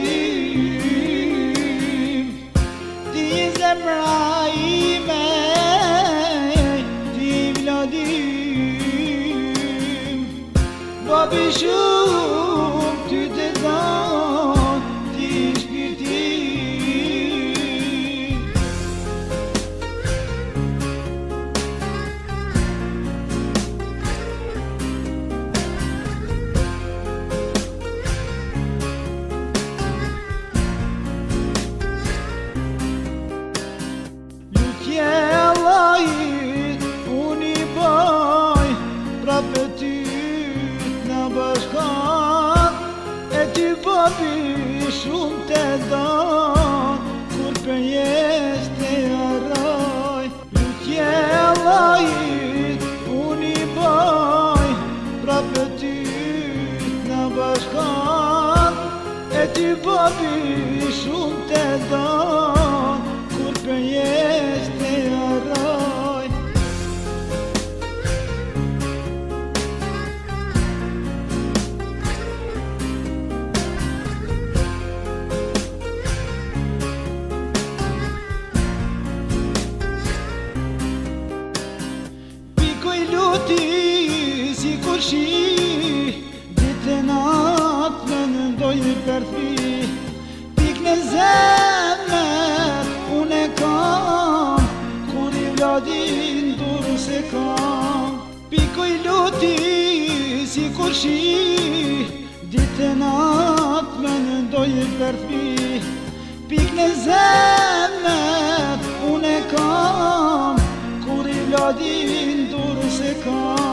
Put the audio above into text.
vladim, ti zemra ime, ti vladim. Babi shumë ty të don, ti shpirti. Lutje Allahit unë i baj, prapë ty në bashkan, e ty babi shumë të don, kur për jes të arroj. Lutje Allahit unë i baj, prapë ty në bashkan, e ty babi shumë të don, kur për jes të arroj. Pikoj luti si kur shi, ditë e natë me nëndoj për thi. Pik në zemër unë e kam, kur i vladin duru se kam. Pikoj luti si kur shi, ditë e natë me nëndoj për thi. Pik në zemër unë e kam, kur i vladin duru se kam.